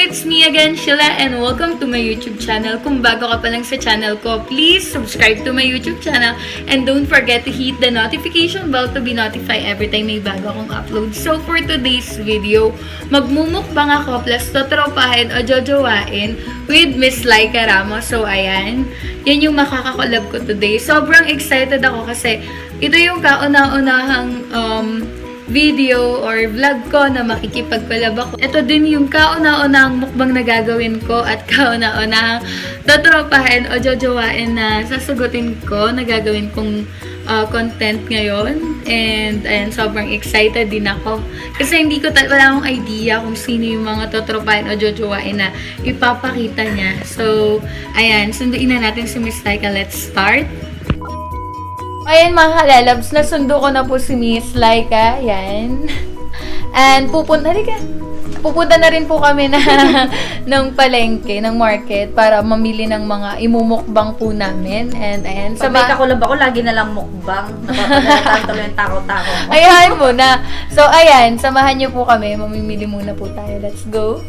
It's me again, Sheila, and welcome to my YouTube channel. Kung bago ka pa lang sa channel ko, please subscribe to my YouTube channel and don't forget to hit the notification bell to be notified every time may bago akong upload. So for today's video, magmumukbang ako plus totropahin o jojowain with Miss Laika Ramos. So ayan, yan yung makakakolab ko today. Sobrang excited ako kasi ito yung kauna-unahang video or vlog ko na makikipag-collab ako. Ito din yung kauna-unahang mukbang na gagawin ko at kauna-unahang totropahin o jojowain na sasagutin ko na gagawin kong content ngayon. And ayan, sobrang excited din ako. Kasi hindi ko wala akong idea kung sino yung mga totropahin o jojowain na ipapakita niya. So, ayan, sunduin na natin si Miss Laika. Let's start! Ayan mga kalalabs, nasundo ko na po si Miss Laika, yan. And pupunta na rin po kami ng palengke, ng market para mamili ng mga imumukbang po namin. And ayan, pag may kakulab ako, lagi na lang mukbang. Napapagalitan tuloy yung takaw-takaw ko. Ayan muna. So ayan, samahan niyo po kami, mamimili muna po tayo. Let's go!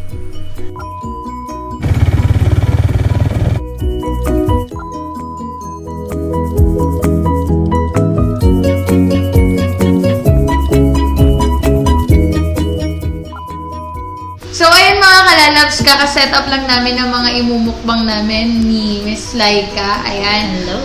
So, ayun mga kalalabs, kaka-set up lang namin ng mga imumukbang namin ni Miss Laika. Ayan. Hello.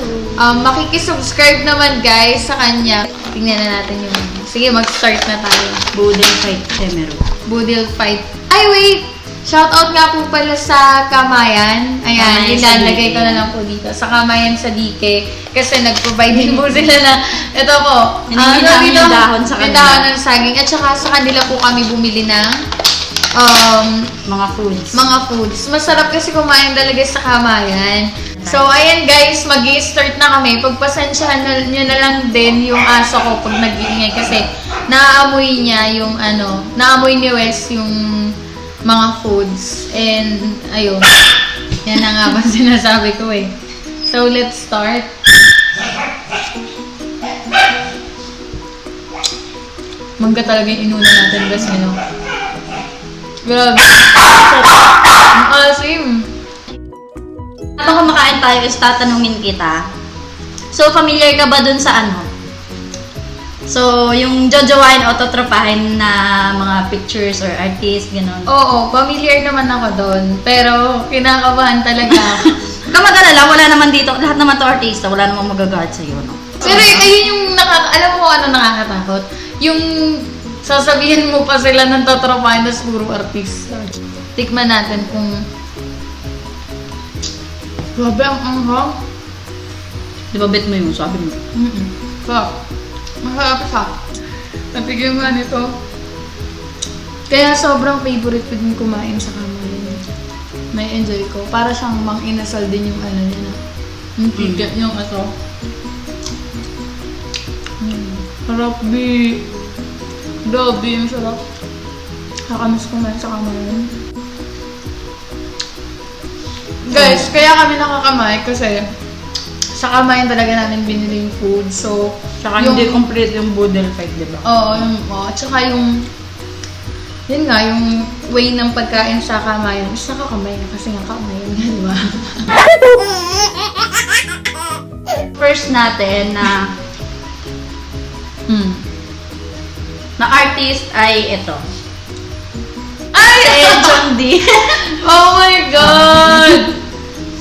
Makikisubscribe naman guys sa kanya. Tingnan na natin yung... Sige, mag-start na tayo. Budel fight, Temero. Budil fight. Ay, wait! Shoutout nga po pala sa Kamayan. Ayan, Kamayan ilalagay ko na lang po dito. Sa Kamayan sa DK. Kasi nag-provide din po sila na... Ito po. Yung dahon sa kanila. Yung dahon ng saging. At saka sa kanila po kami bumili ng... mga foods. Masarap kasi kumain talaga sa Kamayan. So, ayan guys, mag-i-start na kami. Pagpasensyahan nyo na lang din yung aso ko pag nag-iingay kasi naaamoy niya yung naamoy ni Wes yung mga foods. And, ayun. Yan na nga ba sinasabi ko eh. So, let's start. Mangga talaga yung inuna natin guys, Grabe. Ang asim. Habang kumakain tayo is tatanungin kita. So, familiar ka ba dun sa So, yung jojowain o totropahin na mga pictures or artist, gano'n. Oo, familiar naman ako doon. Pero, kinakabahan talaga ako. Kamag-alala, wala naman dito. Lahat naman to artista, wala namang magagard sa'yo, no? Pero, ayun yung alam mo ano nakakatakot? Yung sasabihin mo pa sila ng totropahin na puro artista. Tikman natin kung... Grabe, ang anghang. Di ba bet mo yun? Sabi mo. So, masarap siya. Natigyan nga nito. Kaya sobrang favorite ko din kumain sa Kamayan. May enjoy ko. Para siyang mang-inasal din yung niya na. Yung ticket, yung Sarap, bi. Grabe, yung sarap. Nakamiss kumain sa Kamayan. Guys, kaya kami nakakamay kasi sa Kamayan talaga namin binili yung food. So, Tsaka hindi complete yung budel fight, di ba? Oo, tsaka yung yun nga, yung way ng pagkain sa Kamayan. Mas nakakamay na kasi nga Kamayan nga, di ba? First natin na na artist ay ito. Ay! Si Enchong D. Oh my God!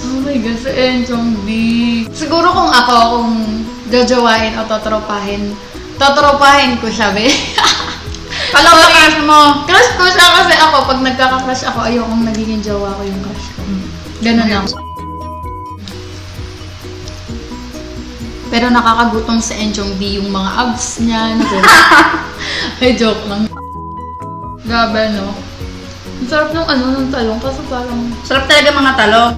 Oh my God, si Enchong D. Siguro kung jojowain o totropahin ko siya, be. Kala ko crush mo. Crush ko siya kasi ako, pag nagkaka-crush ako, ayokong nagiging jowa ko yung crush ko. Ganun lang. Pero nakakagutom sa Enchong D yung mga abs niya. Ay, joke lang. Grabe, no? Ang sarap ng talong kasi parang... Sarap talaga mga talong.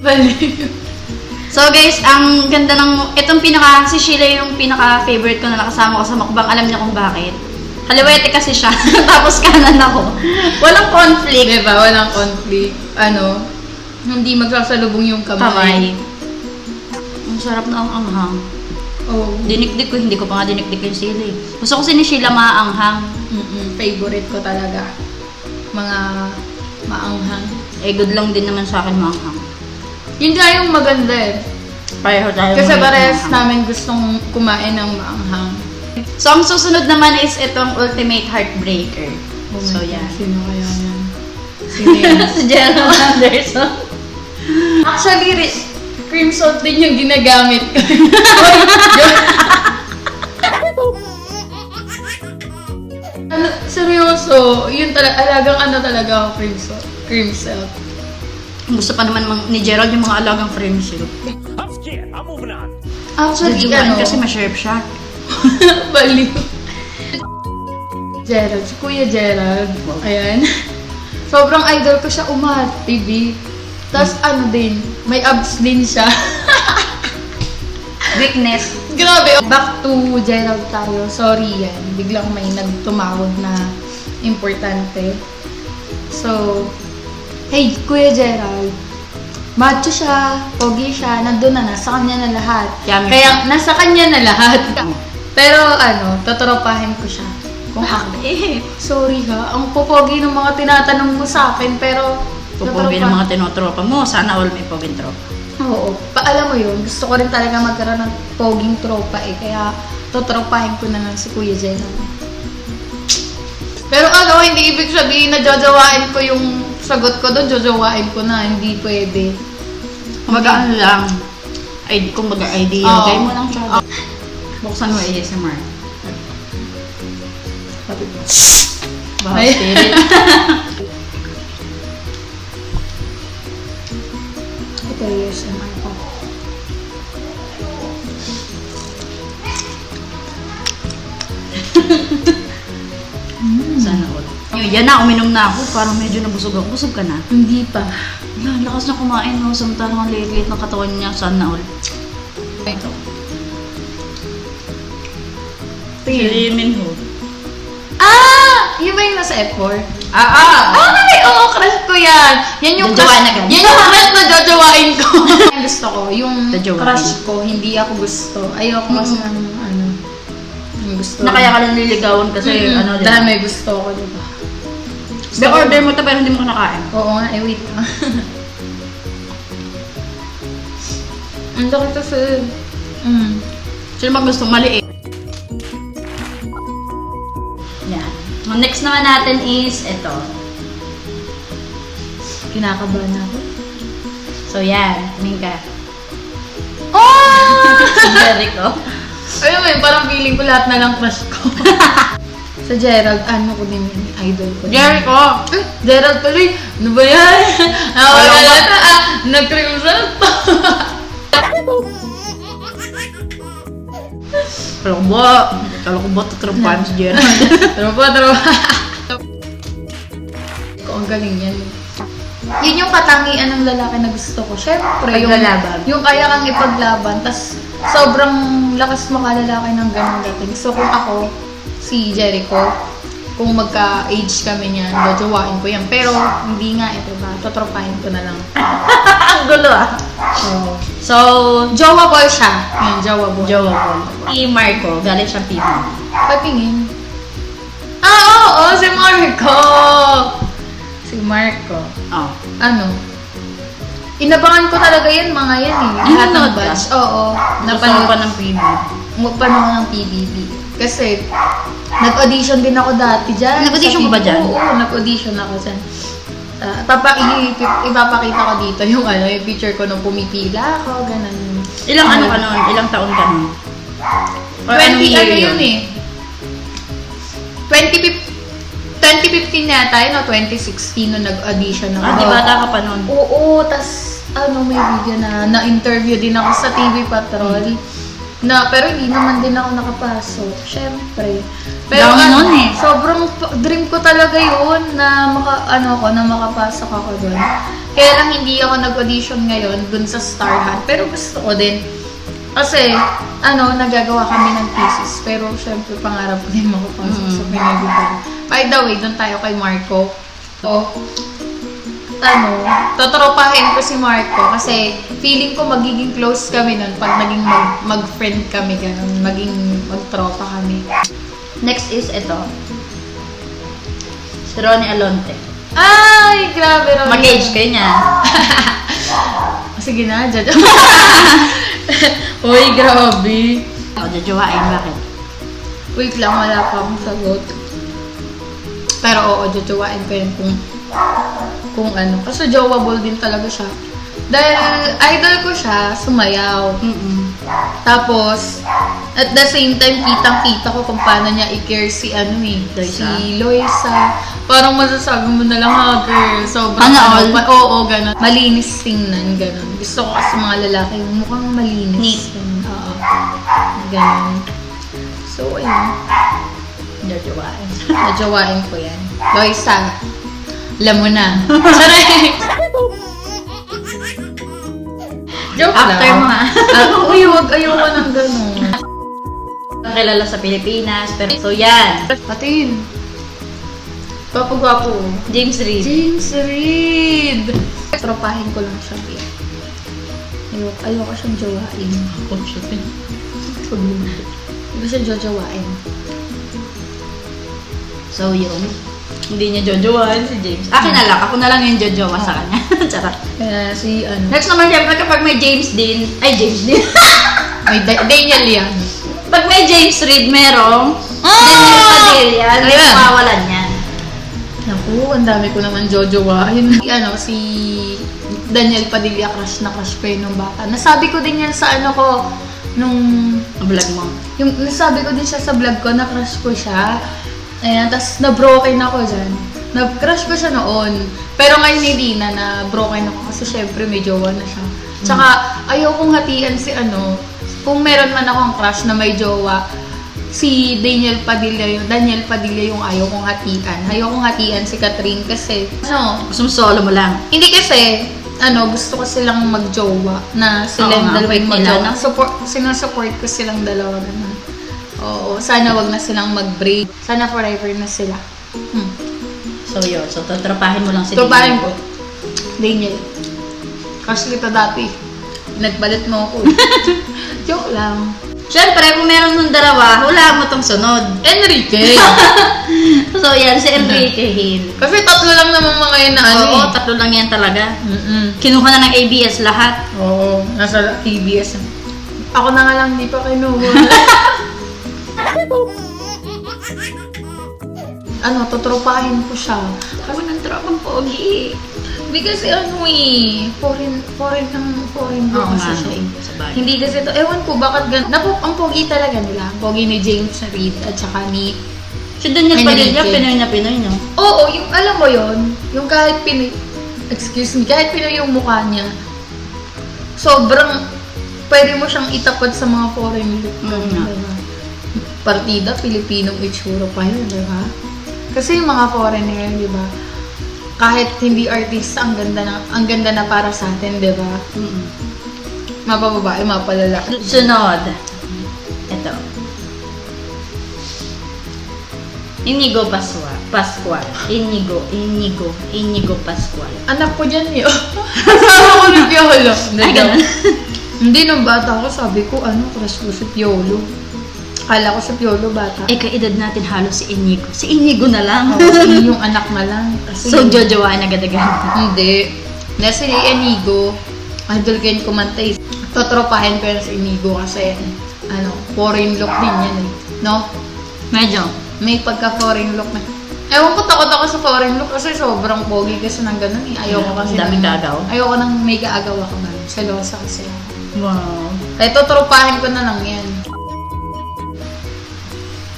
Baliw. So guys, ang ganda itong si Sheila yung pinaka-favorite ko na nakasama ko sa mukbang. Alam niya kung bakit. Kaliwete kasi siya. Tapos kanan ako. Walang conflict. Diba? Walang conflict. Hindi magsasalubong yung kamay. Ang sarap na ang anghang. Oh. Dinikdik ko, hindi ko pa nga dinikdik yung sili. Gusto ko si Sheila maaanghang. Favorite ko talaga. mga maanghang. Eh, good lang din naman sa akin mga hang. Yun nga yung maganda eh. Pareho tayo. Kasi mahilig parehas manghang. namin gustong kumain ng maanghang. So, ang susunod naman is itong Ultimate Heartbreaker. Oh my So, God, yan. Sino kaya yan? Sino yan? Si Gerald Anderson. Actually, cream salt din yung ginagamit ko. Ano, seryoso, yun talaga, alagang ano talaga ako, cream salt. Cream salt. Gusto pa naman ni Gerald yung mga alagang friendship. I'm scared. I'm moving on. Actually, Jujuan ano, kasi ma-sharp siya. baliw. Gerald, si Kuya Gerald. Ayan. Sobrang idol ko siya TV. Tapos ano din, may abs din siya. Weakness. Grabe. Back to Gerald tayo. Sorry yan. Biglang may nagtumawag na importante. So, hey, Kuya Gerald. Macho siya, pogi siya, nandun na, nasa kanya na lahat. Yummy. Kaya, nasa kanya na lahat. Pero ano, totropahin ko siya. Kung ako. Sorry ha, ang popogi ng mga tinatanong mo sa akin, pero Pupogi ng mga tinotropa mo. Sana all may poging tropa. Oo. Alam mo yun, gusto ko rin talaga magkaroon ng poging tropa eh. Kaya totropahin ko na lang si Kuya Gerald. Pero ano, hindi ibig sabihin na jojowain ko yung sagot ko doon, jojowain ko na. Hindi pwede. Kumbaga ano lang. Kumbaga idea. Oo. Gaya mo lang siya. Buksan mo ASMR. Bahaw Ay. spirit. Ito yung ASMR ko. Sana all. Yan na, uminom na ako. Parang medyo nabusog ako. Busog ka na. Hindi pa. Yan, lakas na kumain no. Samantalang ang liit-liit ng katawan niya. Sana all. Ito. Si Minho. Ah! Yun ba yung nasa F4? Ah! Ay! Oo, crush ko yan! Yan yung Jojowain crush, agad. yan yung crush na jojowain ko. Yung gusto ko, yung Jojowain. crush ko, hindi ako gusto. Ayoko kasi ng ano, yung gusto. Na kaya ka lang liligawan kasi ano din. Dahil may gusto ko, diba? order mo ito pero hindi mo kinakain. Oo nga, wait lang. Ang laki to sir. Sino ba gusto maliit? Yan. Ang next naman natin is ito. Kinakabahan ako. So yan, Minka. Oh! Si Jericho. Ayun mo yun, parang feeling ko lahat na lang crush ko. Sa Gerald, ano ko din yun, idol ko. Jericho! Eh, Gerald tuloy, ano ba yan? Wala na, nag-crimson pa. Kala ko ba tatrampahan si Gerald? Tara pa. Ang galing yan. Yun yung katangian ng lalaki na gusto ko. Siyempre, yung kaya kang ipaglaban, tas sobrang lakas makalalaki ng ganong dating. So kung ako, si Jericho, kung magka-age kami niyan, jojowain ko yan. Pero hindi nga, ito ba, totropahin ko na lang. Ang gulo ah. So, So, jowa boy siya. Yan, jowa boy. Jowa ko. Si Marco, galing siyang PBB. Patingin. Oo, si Marco! Si Marco. Oh. Ano? Inabangan ko talaga yan, mga yan eh. Lahat ng Nanonood ka? batch. Oo. Napanood pa ng PBB. Magpanood ng PBB. Kasi, nag-audition din ako dati dyan. Nag-audition ka ba dyan? Oo, nag-audition ako dyan. Ipapakita ko dito yung yung picture ko nung pumipila ako, ganun. Ilang ano ka nun? Ilang taon ka nun? Or 20, anong year yun eh. 2015 yata yun, o 2016 nung nag-audition ako. Di bata ka pa nun? Oo, tas may video na-interview din ako sa TV Patrol. Pero hindi naman din ako nakapasok. Syempre. Pero Dami nun eh. sobrang dream ko talaga yun na makapasok ako doon. Kaya lang hindi ako nag-audition ngayon dun sa Star Hunt. Pero gusto ko din. Kasi, nagagawa kami ng thesis. Pero syempre, pangarap ko din makapasok sa pinagbigan. By the way, doon tayo kay Marco. So, totropahin ko si Marco kasi feeling ko magiging close kami nun pag naging mag-friend kami, ganun, maging magtropa kami. Next is ito. Si Ronnie Alonte. Ay, grabe raw. Mag-age kayo niya. Sige na, Jojo. Uy, grabe. O, jojowain, bakit? Wait lang, wala pa akong sagot. Pero oo, jojowain ko yan kung ano. Kasi jowable din talaga siya. Dahil idol ko siya, sumayaw. Tapos, at the same time, kitang-kita ko kung paano niya i-care si Loisa? si Loisa. Parang masasabi mo na lang, ha, girl. Sobrang Ano, all? oo, ganun. Malinis tingnan, ganun. Gusto ko kasi mga lalaki, yung mukhang malinis. Neat. Ganun, oo. Ganun. So, ayun. Jojowain. Najawain ko yan. Loisa, alam mo na. Saray! Joke After lang. mo, ha? Uy, wag ayoko ng gano'n. Kilala sa Pilipinas, pero so yan. Patin. Gwapo-gwapo. James Reid. James Reid! Tropahin ko lang siya. Ayoko siyang jawain. Oh, shit. Hindi ko siya jajawain. So, yun. Hindi niya jojowain si James. Akin na lang. Ako na lang yung jojowa sa kanya. Charot. Kaya si ano... Next naman, syempre, kapag may James Dean, May Daniel yan. pag may James Reid, merong Daniel Padilla, hindi Ayan. mawawalan yan. Naku, ang dami ko naman jojowain. Si Daniel Padilla, crush na crush ko yun nung bata. Nasabi ko din yan sa ano ko, nung... Vlog mo. Yung nasabi ko din siya sa vlog ko, na crush ko siya. Ayan, tas na-broken ako dyan. Na-crush ko siya noon. Pero ngayon hindi na broken ako kasi syempre may jowa na siya. Tsaka ayaw kong hatian si ano, kung meron man akong crush na may jowa, si Daniel Padilla yung ayaw kong hatian. Ayaw kong hatian si Catherine kasi, ano, Gusto mo solo mo lang. hindi kasi, ano, gusto ko silang mag-jowa na sila Oo yung nga, dalawa yung wait nila, mag-jowa. Sinusupport ko silang dalawa naman. Oo, sana wag na silang mag-break. Sana forever na sila. So, yun. So, tatrapahin mo lang si Tropahin Daniel. ko. Daniel. Crush kita dati. Nagbalit mo ako. Joke lang. Siyempre, kung meron ng dalawa, hulaan mo tong sunod. Enrique. So, yan, si Enrique Hill. Kasi tatlo lang naman mga yun na ano Oo, eh. tatlo lang yan talaga. Mm-mm. Kinuha na ng ABS lahat. Oo, nasa TBS. Ako na nga lang, di pa kinuha. Ano, tutropahin ko siya. Ako ng tropang pogi. Because ano eh, foreign Oo kasi nga, siya eh. sa bagay. Hindi kasi to, ewan ko bakit ganun. Ang pogi talaga nila. Ang pogi ni James Reid at saka ni... Si Daniel Enrique. Padilla, Pinoy na Pinoy, no? Oo, yung alam mo yon, yung kahit Pinoy, kahit Pinoy yung mukha niya, sobrang, pwede mo siyang itapat sa mga foreign look. Diba? Partida, Pilipinong itsura pa yun, di ba? Kasi yung mga foreigner, di ba? Kahit hindi artista, ang ganda na para sa atin, di ba? Mapababae, mapalalaki. Sunod. Ito. Inigo Pascual. Inigo Pascual. Anak ko dyan yun. Kasama ko ni Piolo. Ay, ganun. Hindi, nung bata ako, sabi ko, crush ko si Piolo. Akala ko si Piolo bata. Kaedad natin halos si Inigo. Si Inigo na lang. Yung anak na lang. Kasi So, jojowain agad-agad. Hindi. Nasa si Inigo, idol ko yung kumantay. Totropahin ko yan si Inigo kasi, foreign look din yan eh. No? Medyo. May pagka-foreign look na. Ewan ko, takot ako sa foreign look kasi sobrang pogi kasi ng ganun eh. Ayoko kasi. Daming kaagaw. Ayoko nang may kaagaw ako na. Selosa kasi. Wow. Kaya totropahin ko na lang yan.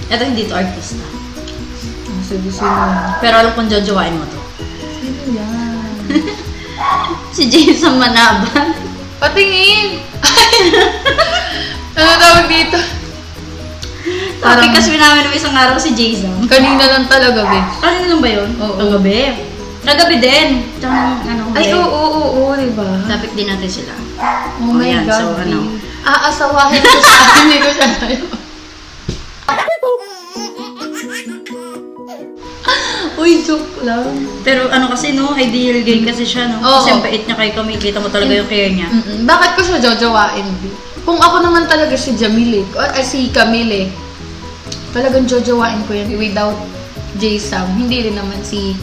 Ito hindi to artista. Sino? Pero alam kong jojowain mo to. Sino yan? Si Jason Manaban. Patingin! Ano tawag dito? Topic kasi namin ng isang araw si Jason. Kanina lang talaga, be. Ano lang ba yun? Oo. Kagabi. Kagabi din. Tsaka Ay, oo, diba? Topic din natin sila. Oh my yan, God, so, be. ano? Aasawahin ko siya. Hindi ko siya tayo. Uy, joke lang. Pero ano kasi no, ideal gay kasi siya no. Oo. Kasi ang bait niya kay Camille, kita mo talaga yung care niya. Bakit ko siya jojowain, be? Kung ako naman talaga si Jamil si Camille talagang jojowain ko yan without J-Sam. Hindi rin naman si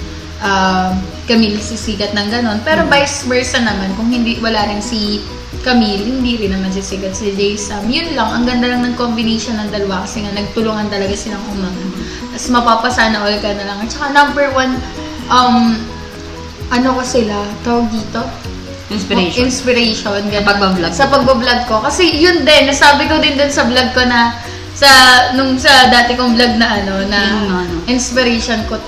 Camille sisikat ng ganon. Pero vice versa naman, kung wala rin si Camille, hindi rin naman sisikat si J-Sam. Yun lang, ang ganda lang ng combination ng dalawa kasi nga nagtulungan talaga silang umangat. Tapos mapapasana all ka na lang. At saka number one, ano ko sila, tawag dito? Inspiration. Ganun. Sa pagbablog ko. Kasi yun din, nasabi ko din dun sa vlog ko na nung sa dati kong vlog na inspiration ko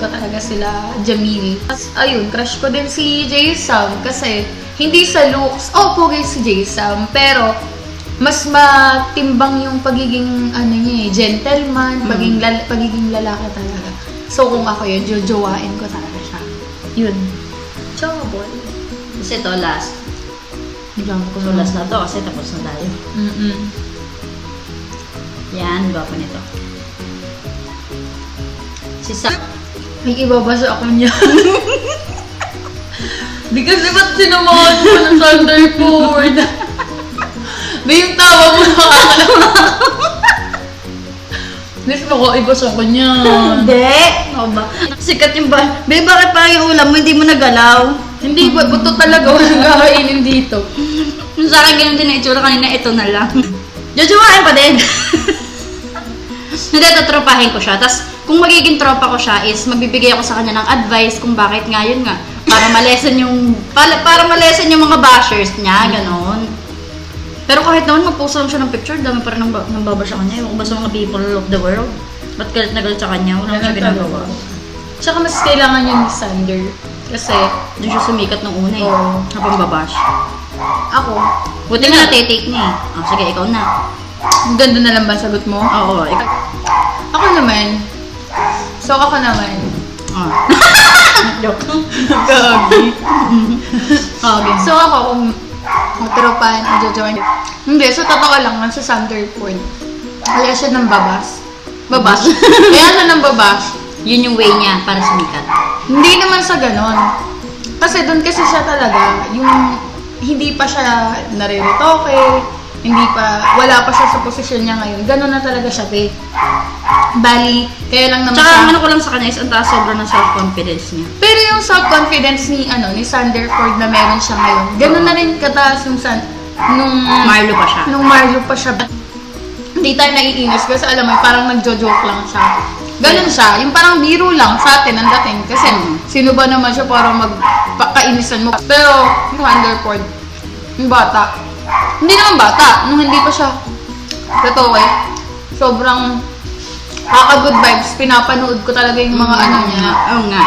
talaga sila Jamil. Ayun, crush ko din si J-Sam kasi hindi sa looks, pogi si J-Sam, pero mas matimbang yung pagiging niya gentleman, pagiging lalaki talaga. So kung ako yun, jojowain ko talaga siya. Yun. Ciao, boy. Kasi ito last. So last na to kasi tapos na tayo. Yan, gwapo nito. Si Sam. May ibabasa ako niya. Because ba't sinamahan mo ng Thunderbolt? Ba yung tawa mo nakakalawa. Miss mo ko, ibasa ko niya. Hindi! O ba? Sikat yung ba? Be, bakit parang yung ulam mo hindi mo nagalaw? Hindi, buto talaga. Walang kakainin dito. Yung sa akin ganun din na itsura kanina, ito na lang. Jojowain pa din. Hindi, tatropahin ko siya. Tapos, kung magiging tropa ko siya is magbibigay ako sa kanya ng advice kung bakit nga yun nga. Para malesen yung mga bashers niya, ganon. Pero kahit naman magpost lang siya ng picture, dami pa rin nang babasya kanya. Yung ba sa mga people of the world? Ba't galit na galit sa kanya? Wala siya ginagawa. Tsaka mas kailangan yun ni Sander. Kasi, doon siya sumikat nung una eh. Habang babash. ako, Buti nga natitake niya eh. Sige, ikaw na. ang ganda na lang ba sagot mo? Oo, ikaw. Ako naman. So, ako naman. Joke. Okay. So, ako, kung magtaropahan, jojoin. Hindi, so totoo lang, sa Thunderbolt. Kaya siya ng babas. Babas? Kaya siya ng babas. Yun yung way niya para sumikat. Hindi naman sa ganon. Kasi doon kasi siya talaga, yung hindi pa siya nariretoke, wala pa siya sa posisyon niya ngayon. Ganon na talaga siya, be. Bali, kaya lang naman Tsaka ano ko lang sa kanya is ang taas sobrang ng self-confidence niya. Pero yung self-confidence ni Thunderbolt na meron siya ngayon, ganon na rin kataas yung nung Marlo pa siya. Nung Marlo pa siya. Hindi tayo naiinis kasi alam mo, parang nagjo-joke lang siya. Ganon siya. Yung parang biro lang sa atin ang dating. Kasi sino ba naman siya para magpakainisan mo. Pero yung Thunderbolt, yung bata, hindi naman bata, nung hindi pa siya totoo sobrang good vibes. Pinapanood ko talaga yung mga niya. Oo nga.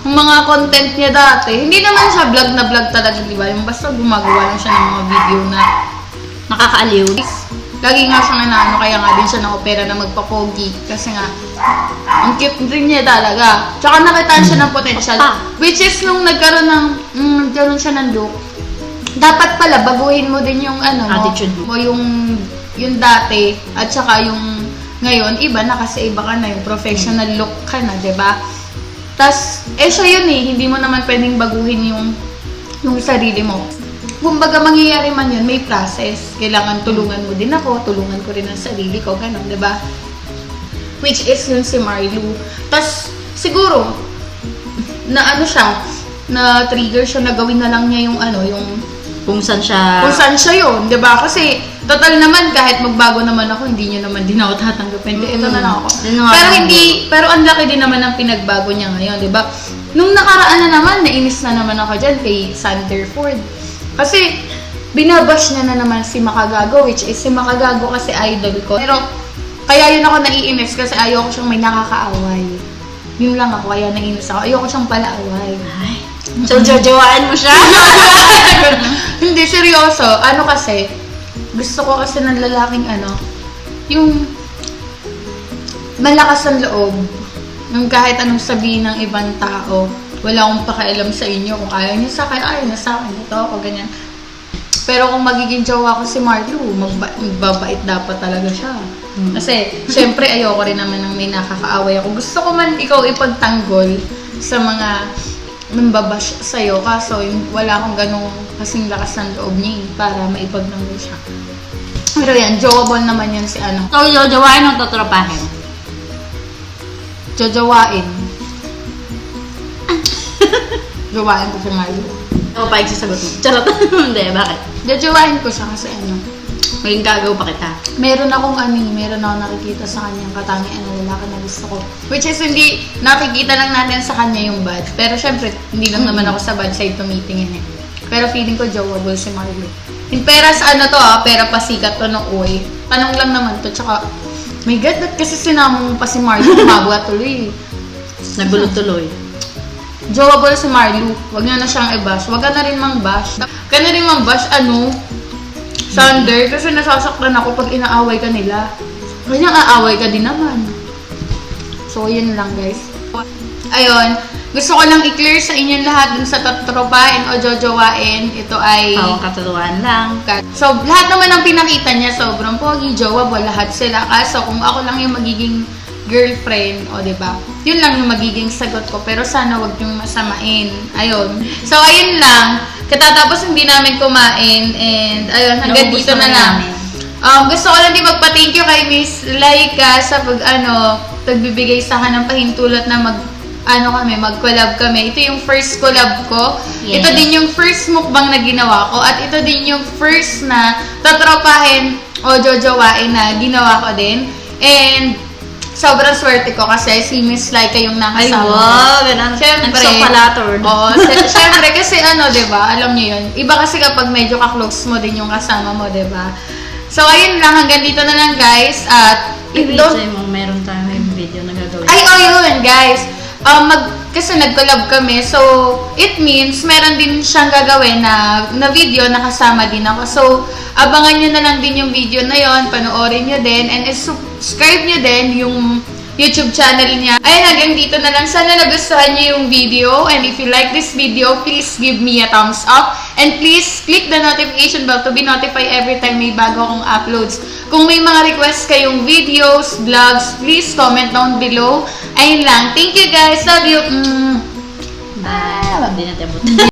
Yung mga content niya dati. Hindi naman siya vlog na vlog talaga, di ba? Yung basta gumagawa lang siya ng mga video na Nakakaaliw. lagi nga siya kaya nga din siya na-opera na magpapogi. Kasi nga, ang cute rin niya talaga. Tsaka nakitaan siya ng potential. Which is, nung nagkaroon siya ng look, dapat pala, baguhin mo din yung attitude mo. Yung dati, at saka yung ngayon, iba na kasi iba ka na, yung professional look ka na, diba? Tas, siya yun hindi mo naman pwedeng baguhin yung sarili mo. Kumbaga, mangyayari man yun, may process. Kailangan tulungan mo din ako, tulungan ko rin ang sarili ko, gano'n, diba? Which is yun si Marlo. Tas, siguro, na trigger siya na gawin na lang niya yung kung saan siya yun, di ba? Kasi, total naman, kahit magbago naman ako, hindi nyo naman din ako tatanggapin. Ito na lang ako. Pero ang laki din naman ang pinagbago niya ngayon, di ba? Nung nakaraan na naman, nainis na naman ako dyan kay Thunderbolt. Kasi, binabash niya na naman si Makagago, which is si Makagago kasi idol ko. Pero, kaya yun ako naiinis kasi ayoko siyang may nakakaaway. Yun lang ako, kaya naiinis ako. Ayoko siyang palaaway. So, jojowain mo siya? Hindi, seryoso. Kasi, gusto ko kasi ng lalaking yung malakas ang loob. Yung kahit anong sabihin ng ibang tao, wala akong pakialam sa inyo. Kung ayaw niyo sa akin, ayaw na sa akin. Ito ako, ganyan. Pero kung magiging jowa ko si Marlo, magbabait dapat talaga siya. Kasi, syempre, ayoko rin naman ng may nakakaaway ako. Gusto ko man ikaw ipagtanggol sa mga mambabash sa'yo. Kaso, wala akong ganong kasing lakas ng loob niya para maipagtanggol siya. Pero yan, jowaable naman yan si So, jojowain o totropahin? Jojowain. Jowain ko si Marlo. Ako pa sasagot mo. Charot. Hindi, bakit? Jowain ko siya kasi ano. Maging kagaw pa kita. Meron akong nakikita sa kanyang katangian na lalaki na gusto ko. Which is hindi nakikita lang natin sa kanya yung bad. Pero syempre, hindi lang naman ako sa bad side tumitingin eh. Pero feeling ko jowable si Marlo. Yung pera sa ano to pera pasikat to no uy. Tanong lang naman to, tsaka, my God, ba't kasi sinama mo pa si Marlo? Umabwa tuloy. Nagulot tuloy. Jowable si Marlo. Huwag na siyang i-bash. Huwag ka na rin mang-bash. Ka na rin mang-bash, Sander, kasi nasasaktan ako pag inaaway ka nila. Kanyang aaway ka din naman. So, yun lang guys. Ayun, gusto ko lang i-clear sa inyong lahat dun sa tatropahin o jojowain. Ito ay... Pawang katuluan lang. So, lahat naman ang pinakita niya, sobrang pogi, jowable, lahat sila. Kaso, kung ako lang yung magiging girlfriend, diba? Yun lang yung magiging sagot ko. Pero sana wag yung masamain. Ayun. So, ayun lang. Katatapos hindi namin kumain and ayun, hanggang dito na lang. Gusto ko lang din magpa-thank you kay Miss Laika sa pagbibigay sa akin ng pahintulot na mag-collab kami. Ito yung first collab ko. Yes. Ito din yung first mukbang na ginawa ko at ito din yung first na tatropahin o jojowain na ginawa ko din. And sobrang swerte ko kasi si Miss Laika yung nakasama. Ay, wow! Ganun. Siyempre. I'm so flattered. Siyempre kasi diba, alam niyo yun. Iba kasi kapag medyo ka-close mo din yung kasama mo, diba? So, ayun lang. Hanggang dito na lang, guys. At, Meron tayong video na gagawin. yun, guys. Kasi nag-collab kami. So, it means, meron din siyang gagawin na video na kasama din ako. So, abangan nyo na lang din yung video na yon, panoorin nyo din, and subscribe nyo din yung YouTube channel niya. Ayun, hanggang dito na lang. Sana nagustuhan nyo yung video. And if you like this video, please give me a thumbs up. And please click the notification bell to be notified every time may bago akong uploads. Kung may mga requests kayong videos, vlogs, please comment down below. Ayun lang. Thank you guys. Love you. Bye. Hindi natin abot.